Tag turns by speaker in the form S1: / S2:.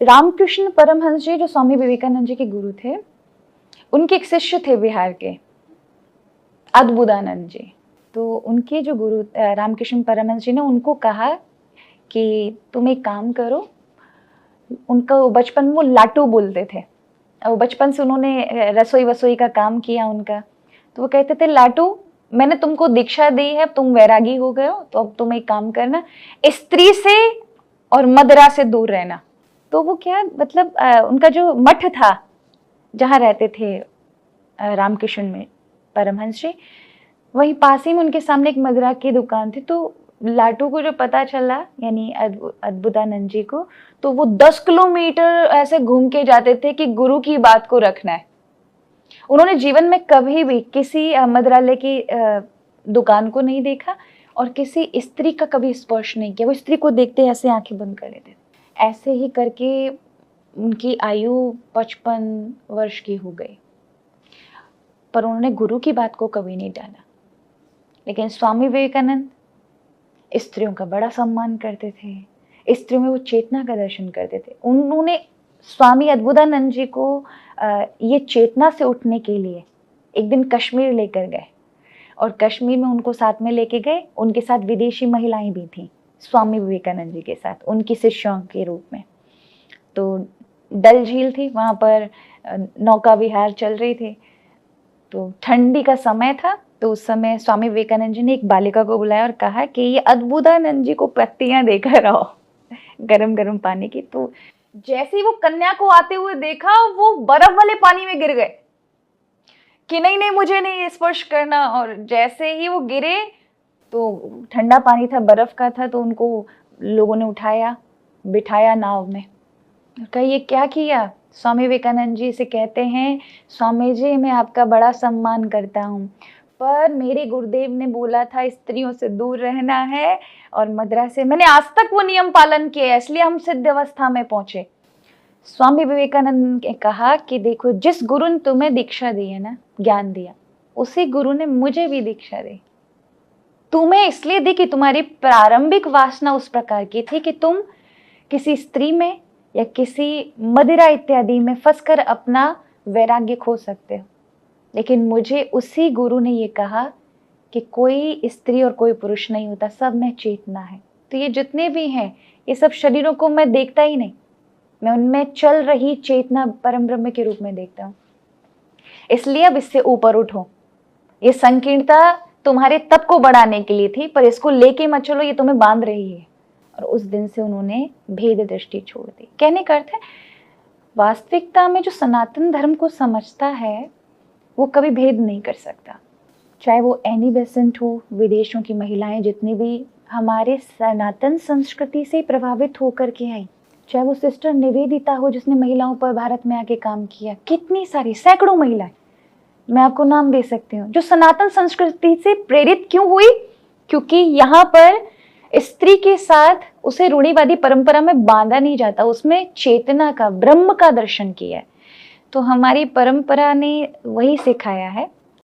S1: रामकृष्ण परमहंस जी जो स्वामी विवेकानंद जी के गुरु थे, उनके एक शिष्य थे बिहार के, अद्भुतानंद जी। तो उनके जो गुरु रामकृष्ण परमहंस जी ने उनको कहा कि तुम एक काम करो। उनका बचपन में वो लाटू बोलते थे, और बचपन से उन्होंने रसोई वसोई का काम किया उनका। तो वो कहते थे, लाटू मैंने तुमको दीक्षा दी है, तुम वैरागी हो गए हो, तो अब तुम एक काम करना, स्त्री से और मदिरा से दूर रहना। तो वो क्या मतलब उनका जो मठ था जहाँ रहते थे रामकृष्ण में परमहंस जी, वहीं पास ही में उनके सामने एक मदिरा की दुकान थी। तो लाटू को जो पता चला, यानी अद्भुतानंद जी को, तो वो 10 किलोमीटर ऐसे घूम के जाते थे कि गुरु की बात को रखना है। उन्होंने जीवन में कभी भी किसी मदिरालय की दुकान को नहीं देखा और किसी स्त्री का कभी स्पर्श नहीं किया। वो स्त्री को देखते ऐसे आंखें बंद कर देते। ऐसे ही करके उनकी आयु 55 वर्ष की हो गई, पर उन्होंने गुरु की बात को कभी नहीं टाला। लेकिन स्वामी विवेकानंद स्त्रियों का बड़ा सम्मान करते थे, स्त्रियों में वो चेतना का दर्शन करते थे। उन्होंने स्वामी अद्भुतानंद जी को ये चेतना से उठने के लिए एक दिन कश्मीर लेकर गए, और कश्मीर में उनको साथ में लेके गए। उनके साथ विदेशी महिलाएं भी थीं स्वामी विवेकानंद जी के साथ, उनकी शिष्यों के रूप में। तो डल झील थी, वहाँ पर नौका विहार चल रही थी। तो ठंडी का समय था, तो उस समय स्वामी विवेकानंद जी ने एक बालिका को बुलाया और कहा कि ये अद्भुतानंद जी को पत्तियां देकर आओ गरम गरम पानी की। तो जैसे ही वो कन्या को आते हुए देखा, वो बर्फ वाले पानी में गिर गए कि नहीं नहीं मुझे नहीं स्पर्श करना। और जैसे ही वो गिरे, तो ठंडा पानी था, बर्फ का था, तो उनको लोगों ने उठाया, बिठाया नाव में। कहा ये क्या किया? स्वामी विवेकानंद जी से कहते हैं, स्वामी जी मैं आपका बड़ा सम्मान करता हूँ, पर मेरे गुरुदेव ने बोला था स्त्रियों से दूर रहना है और मदिरा से, मैंने आज तक वो नियम पालन किया, इसलिए हम सिद्ध अवस्था में पहुंचे। स्वामी विवेकानंद ने कहा कि देखो, जिस गुरु ने तुम्हें दीक्षा दी है ना, ज्ञान दिया, उसी गुरु ने मुझे भी दीक्षा दी। तुम्हें इसलिए दी कि तुम्हारी प्रारंभिक वासना उस प्रकार की थी कि तुम किसी स्त्री में या किसी मदिरा इत्यादि में फंसकर अपना वैराग्य खो सकते हो। लेकिन मुझे उसी गुरु ने ये कहा कि कोई स्त्री और कोई पुरुष नहीं होता, सब में चेतना है। तो ये जितने भी हैं, ये सब शरीरों को मैं देखता ही नहीं, मैं उनमें चल रही चेतना परम ब्रह्म के रूप में देखता हूँ। इसलिए अब इससे ऊपर उठो। ये संकीर्णता तुम्हारे तप को बढ़ाने के लिए थी, पर इसको लेके मत चलो, ये तुम्हें बांध रही है। और उस दिन से उन्होंने भेद दृष्टि छोड़ दी। कहने का अर्थ है, वास्तविकता में जो सनातन धर्म को समझता है वो कभी भेद नहीं कर सकता। चाहे वो एनी बेसेंट हो, विदेशों की महिलाएं जितनी भी हमारे सनातन संस्कृति से प्रभावित होकर के आई, चाहे वो सिस्टर निवेदिता हो जिसने महिलाओं पर भारत में आके काम किया, कितनी सारी सैकड़ों महिलाएं, मैं आपको नाम दे सकती हूँ, जो सनातन संस्कृति से प्रेरित क्यों हुई? क्योंकि यहाँ पर स्त्री के साथ उसे रूढ़िवादी परंपरा में बांधा नहीं जाता, उसमें चेतना का, ब्रह्म का दर्शन किया है। तो हमारी परंपरा ने वही सिखाया है